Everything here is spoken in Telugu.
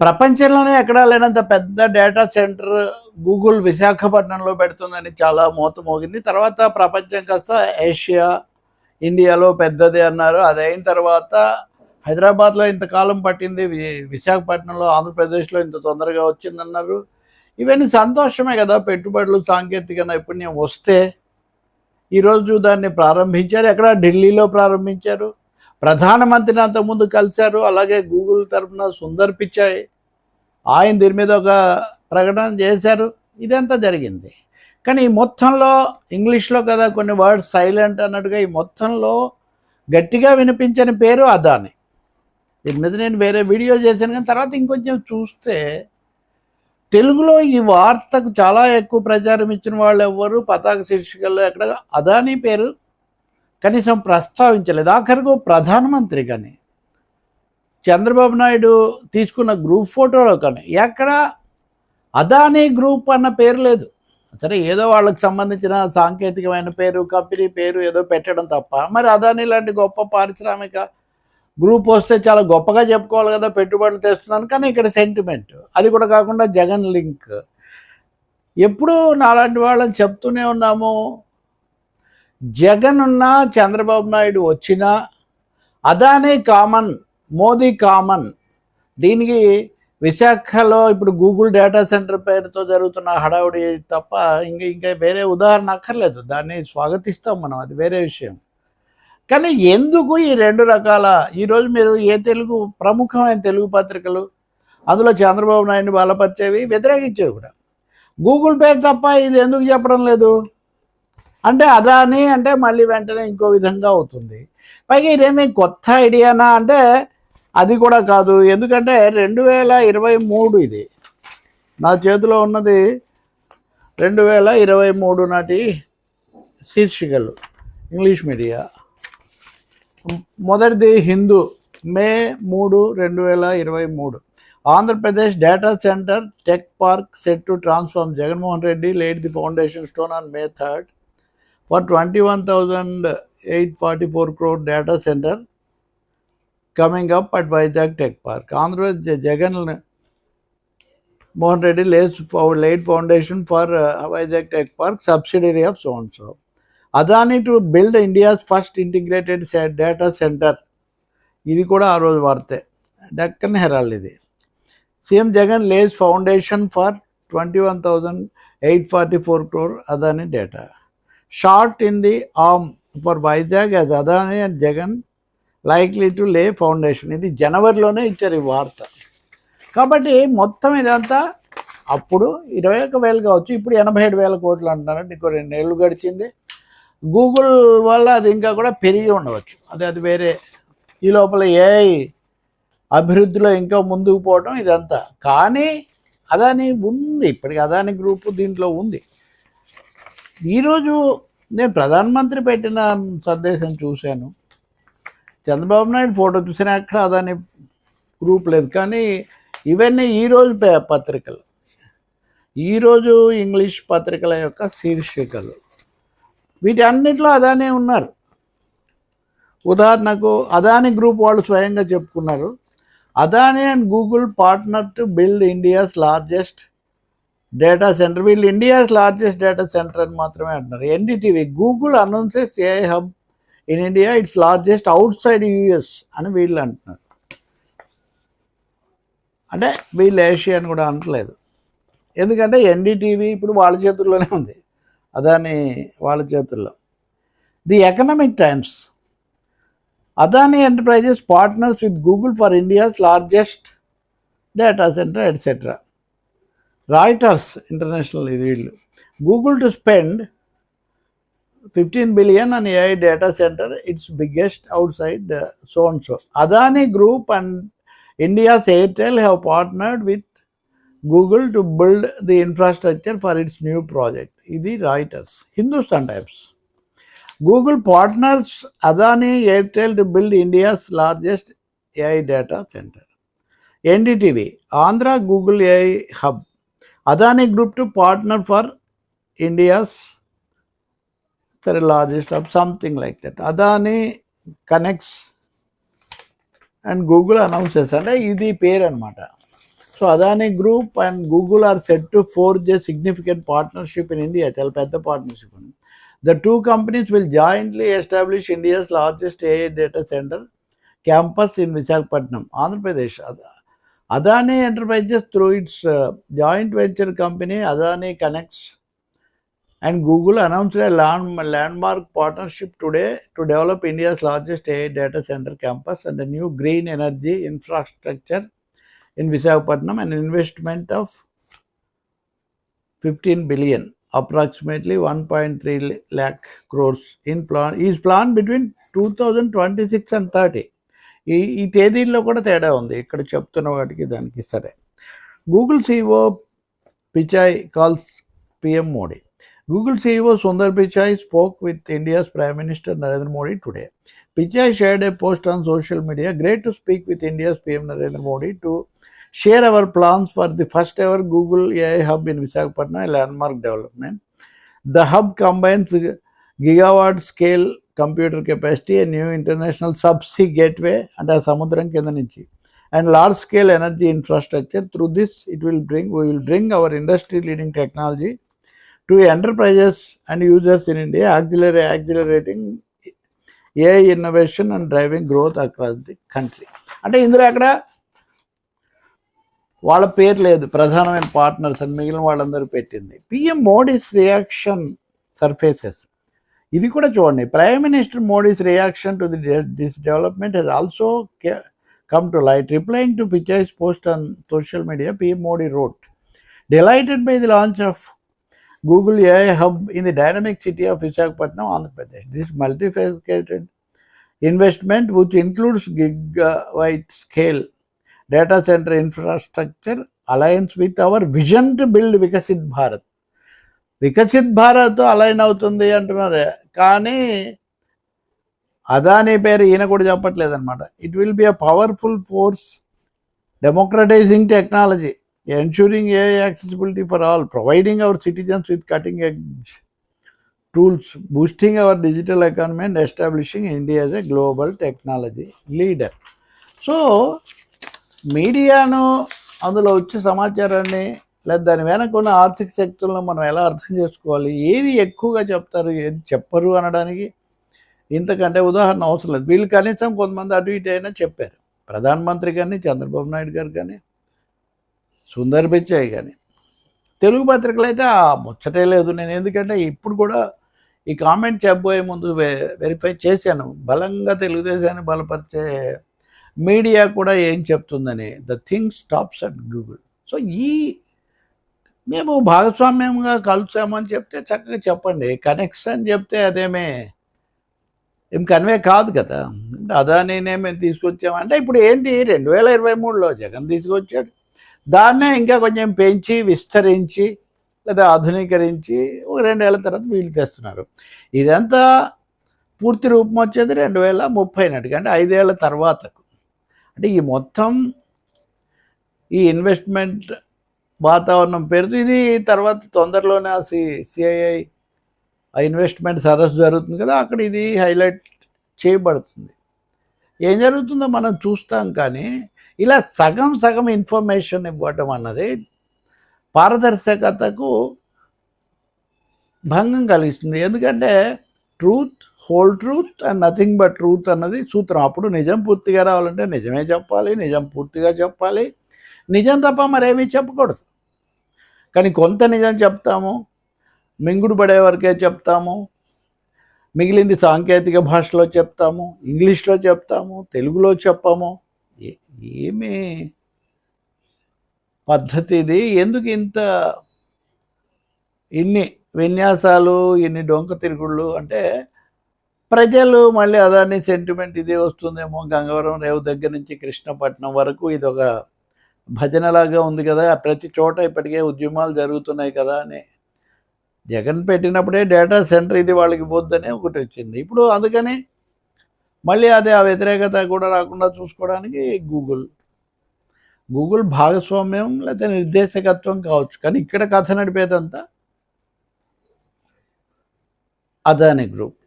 ప్రపంచంలోనే ఎక్కడా లేనంత పెద్ద డేటా సెంటర్ గూగుల్ విశాఖపట్నంలో పెడుతుందని చాలా మోత మోగింది. తర్వాత ప్రపంచం కాస్త ఏషియా, ఇండియాలో పెద్దది అన్నారు. అది అయిన తర్వాత హైదరాబాద్లో ఇంతకాలం పట్టింది, విశాఖపట్నంలో ఆంధ్రప్రదేశ్లో ఇంత తొందరగా వచ్చిందన్నారు. ఇవన్నీ సంతోషమే కదా, పెట్టుబడులు సాంకేతిక నైపుణ్యం వస్తే. ఈరోజు దాన్ని ప్రారంభించారు. ఎక్కడ? ఢిల్లీలో ప్రారంభించారు. ప్రధానమంత్రిని అంతకుముందు కలిశారు. అలాగే గూగుల్ తరఫున సుందర్ పిచాయ్ ఆయన దీని మీద ఒక ప్రకటన చేశారు. ఇదంతా జరిగింది. కానీ ఈ మొత్తంలో ఇంగ్లీష్లో కదా కొన్ని వర్డ్స్ సైలెంట్ అన్నట్టుగా ఈ మొత్తంలో గట్టిగా వినిపించని పేరు అదాని. దీని మీద నేను వేరే వీడియో చేశాను. కానీ తర్వాత ఇంకొంచెం చూస్తే తెలుగులో ఈ వార్తకు చాలా ఎక్కువ ప్రచారం ఇచ్చిన వాళ్ళు ఎవ్వరు పతాక శీర్షికల్లో ఎక్కడ అదాని పేరు కనీసం ప్రస్తావించలేదు. ఆఖరికి ప్రధానమంత్రి కానీ చంద్రబాబు నాయుడు తీసుకున్న గ్రూప్ ఫోటోలో కానీ ఎక్కడ అదానీ గ్రూప్ అన్న పేరు లేదు. సరే, ఏదో వాళ్ళకి సంబంధించిన సాంకేతికమైన పేరు, కంపెనీ పేరు ఏదో పెట్టడం తప్ప. మరి అదానీ లాంటి గొప్ప పారిశ్రామిక గ్రూప్ వస్తే చాలా గొప్పగా చెప్పుకోవాలి కదా, పెట్టుబడులు తెస్తున్నాను. కానీ ఇక్కడ సెంటిమెంట్, అది కూడా కాకుండా జగన్ లింక్. ఎప్పుడూ నాలాంటి వాళ్ళని చెప్తూనే ఉన్నాము, జగన్ ఉన్నా చంద్రబాబు నాయుడు వచ్చినా అదానీ కామన్, మోదీ కామన్. దీనికి విశాఖలో ఇప్పుడు గూగుల్ డేటా సెంటర్ పేరుతో జరుగుతున్న హడావుడి తప్ప ఇంకా వేరే ఉదాహరణ అక్కర్లేదు. దాన్ని స్వాగతిస్తాం మనం, అది వేరే విషయం. కానీ ఎందుకు ఈ రెండు రకాల, ఈరోజు మీరు తెలుగు ప్రముఖమైన తెలుగు పత్రికలు అందులో చంద్రబాబు నాయుడిని బలపరిచేవి, వ్యతిరేకించేవి కూడా గూగుల్ పేరు తప్ప ఇది ఎందుకు చెప్పడం లేదు అంటే అదాని అంటే మళ్ళీ వెంటనే ఇంకో విధంగా అవుతుంది. పైగా ఇదేమీ కొత్త ఐడియానా అంటే అది కూడా కాదు. ఎందుకంటే 2023 ఇది నా చేతిలో ఉన్నది, 2023 నాటి శీర్షికలు ఇంగ్లీష్ మీడియా. మొదటిది Hindu, May 3, 2023. Andhra Pradesh data centre tech park set to transform. Jaganmohan Reddy laid the foundation stone on May 3rd for 21,844 crore data center coming up at Vizag Tech Park. Andhra Jagan Mohan Reddy laid foundation for Vizag Tech Park, subsidiary of so and so. Adani to build India's first integrated data center. ఇది కూడా ఆ రోజు వార్తే, డక్కన్ హెరాల్డ్ ఇది. CM Jagan lays foundation for 21,844 crore Adani data. Shot in the arm for Vizag as Adani and Jagan likely to lay foundation. ఇది జనవరిలోనే ఇచ్చారు ఈ వార్త. కాబట్టి మొత్తం ఇదంతా అప్పుడు 21,000 కావచ్చు, ఇప్పుడు 87,000 కోట్లు అంటున్నారంటే ఇంకో 2 ఏళ్ళు గడిచింది. గూగుల్ వల్ల అది ఇంకా కూడా పెరిగి ఉండవచ్చు, అది వేరే. ఈ లోపల ఏఐ అభివృద్ధిలో ఇంకా ముందుకు పోవడం ఇదంతా. కానీ అదాని ఉంది, ఇప్పటికి అదాని గ్రూపు దీంట్లో ఉంది. ఈరోజు నేను ప్రధానమంత్రి పెట్టిన సందేశం చూశాను, చంద్రబాబు నాయుడు ఫోటో చూసిన అక్కడ అదాని గ్రూప్ లేదు. కానీ ఇవన్నీ ఈరోజు పత్రికలు, ఈరోజు ఇంగ్లీష్ పత్రికల యొక్క శీర్షికలు, వీటన్నిటిలో అదానే ఉన్నారు. ఉదాహరణకు అదాని గ్రూప్ వాళ్ళు స్వయంగా చెప్పుకున్నారు, Adani and Google partner to build India's largest data centre. వీళ్ళు ఇండియాస్ లార్జెస్ట్ డేటా సెంటర్ అని మాత్రమే అంటున్నారు. NDTV, Google announces AI hub in India, it's largest out side US అని వీళ్ళు అంటున్నారు. అంటే వీళ్ళు ఏషియా అని కూడా అనట్లేదు. ఎందుకంటే ఎన్డీటీవీ ఇప్పుడు వాళ్ళ చేతుల్లోనే ఉంది, అదాని వాళ్ళ చేతుల్లో. The economic times, Adani enterprises partners with Google for India's largest data centre etcetera. Reuters international, ఇది వీళ్ళు. Google to spend 15 billion on AI data center, its biggest outside so and so. Adani Group and India's Airtel have partnered with Google to build the infrastructure for its new project. Idi Reuters. Hindustan Times, Google partners Adani Airtel to build India's largest AI data center. NDTV, Andhra Google AI Hub. Adani Group to partner for India's largest hub, something like that. Adani connects and Google announces అంటే ఇది పేరు అనమాట. So Adani group and Google or set to forge a significant partnership in India. చాలా పెద్ద పార్ట్నర్షిప్ ఉంది. The two companies will jointly establish India's largest AI data centre campus in Visakhapatnam, Andhra Pradesh. Adani Enterprises, through its joint venture company Adani Connects and Google, announced a landmark partnership today to develop India's largest AI data center campus and a new green energy infrastructure in Visakhapatnam, an investment of 15 billion, approximately 1.3 lakh crores is planned between 2026 and 30. ఈ తేదీల్లో కూడా తేడా ఉంది ఇక్కడ చెప్తున్న వాటికి దానికి. సరే, Google CEO Pichai calls PM Modi. Google CEO Sundar Pichai spoke with India's Prime Minister Narendra Modi today. Pichai shared a post on social media. Great to speak with India's PM Narendra Modi to share our plans for the first ever Google AI hub in Visakhapatnam, a landmark development. The hub combines gigawatt scale computer capacity, a new international subsea gateway and a samudram కింద నుంచి, and large scale energy infrastructure. Through this we will bring our industry leading technology to enterprises and users in India, accelerating AI innovation and driving growth across the country. అంటే ఇందులో అక్కడ వాళ్ళ పేరు లేదు, ప్రధానమైన పార్ట్నర్స్ అని మిగిలిన వాళ్ళందరూ పెట్టింది. PM Modi's reaction surfaces. ఇది కూడా చూడండి, Prime Minister Modi's reaction to this development has also come to light. Replying to Pichai's post on social media, PM Modi wrote, "Delighted by the launch of Google AI hub in the dynamic city of Visakhapatnam, Andhra Pradesh. This multifaceted investment, which includes gigawatt scale data center infrastructure, aligns with our vision to build Vikasit Bharat." Viksit Bharat align అవుతుంది అంటున్నారు, కానీ అదానీ పేరు ఈయన కూడా చెప్పట్లేదు అనమాట. It will be a powerful force డెమోక్రటైజింగ్ technology, ensuring AI accessibility for all, providing our citizens with cutting edge tools, boosting our digital economy and establishing India as a global technology leader. So మీడియాను అందులో వచ్చే సమాచారాన్ని లేదా దాని వెనక ఉన్న ఆర్థిక శక్తులను మనం ఎలా అర్థం చేసుకోవాలి, ఏది ఎక్కువగా చెప్తారు ఏది చెప్పరు అనడానికి ఇంతకంటే ఉదాహరణ అవసరం లేదు. వీళ్ళు కనీసం కొంతమంది అటు ఇటు అయినా చెప్పారు, ప్రధానమంత్రి కానీ చంద్రబాబు నాయుడు గారు కానీ సుందర్ పిచాయ్ కానీ. తెలుగు పత్రికలు అయితే ఆ ముచ్చటే లేదు. నేను ఎందుకంటే ఇప్పుడు కూడా ఈ కామెంట్ చెప్పబోయే ముందు వెరిఫై చేశాను, బలంగా తెలుగుదేశాన్ని బలపరిచే మీడియా కూడా ఏం చెప్తుందని. The thing stops at Google. So మేము భాగస్వామ్యంగా కలుసామని చెప్తే చక్కగా చెప్పండి, కనెక్ట్స్ అని చెప్తే అదేమే ఏం కన్వే కాదు కదా. అదానినే మేము తీసుకొచ్చాము అంటే ఇప్పుడు ఏంటి 2023లో జగన్ తీసుకొచ్చాడు, దాన్నే ఇంకా కొంచెం పెంచి విస్తరించి లేదా ఆధునీకరించి ఒక 2 ఏళ్ల తర్వాత వీళ్ళు తెస్తున్నారు. ఇదంతా పూర్తి రూపం వచ్చేది 2030 నాటికి, అంటే 5 ఏళ్ల తర్వాతకు. అంటే ఈ మొత్తం ఈ ఇన్వెస్ట్మెంట్ వాతావరణం పేరుతో ఇది తర్వాత తొందరలోనే ఆ CII ఆ ఇన్వెస్ట్మెంట్ సదస్సు జరుగుతుంది కదా, అక్కడ ఇది హైలైట్ చేయబడుతుంది. ఏం జరుగుతుందో మనం చూస్తాం, కానీ ఇలా సగం ఇన్ఫర్మేషన్ ఇవ్వటం అన్నది పారదర్శకతకు భంగం కలిగిస్తుంది. ఎందుకంటే truth, whole truth and nothing but truth అన్నది సూత్రం. అప్పుడు నిజం పూర్తిగా రావాలంటే నిజమే చెప్పాలి, నిజం పూర్తిగా చెప్పాలి, నిజం తప్ప మరేమీ చెప్పకూడదు. కానీ కొంత నిజం చెప్తాము, మింగుడు పడే వరకే చెప్తాము, మిగిలింది సాంకేతిక భాషలో చెప్తాము, ఇంగ్లీష్లో చెప్తాము, తెలుగులో చెప్పాము. ఏమి పద్ధతి ఇది? ఎందుకు ఇన్ని విన్యాసాలు, ఇన్ని డొంక తిరుగుళ్ళు? అంటే ప్రజలు మళ్ళీ అదాని సెంటిమెంట్ ఇదే వస్తుందేమో. గంగవరం రేవు దగ్గర నుంచి కృష్ణపట్నం వరకు ఇది ఒక భజనలాగా ఉంది కదా, ప్రతి చోట ఇప్పటికే ఉద్యమాలు జరుగుతున్నాయి కదా అని జగన్ పెట్టినప్పుడే డేటా సెంటర్ ఇది వాళ్ళకి పోద్దనే ఒకటి వచ్చింది. ఇప్పుడు అందుకని మళ్ళీ అదే ఆ వ్యతిరేకత కూడా రాకుండా చూసుకోవడానికి గూగుల్ భాగస్వామ్యం లేదా నిర్దేశకత్వం కావచ్చు, కానీ ఇక్కడ కథ నడిపేదంతా అదాని గ్రూప్.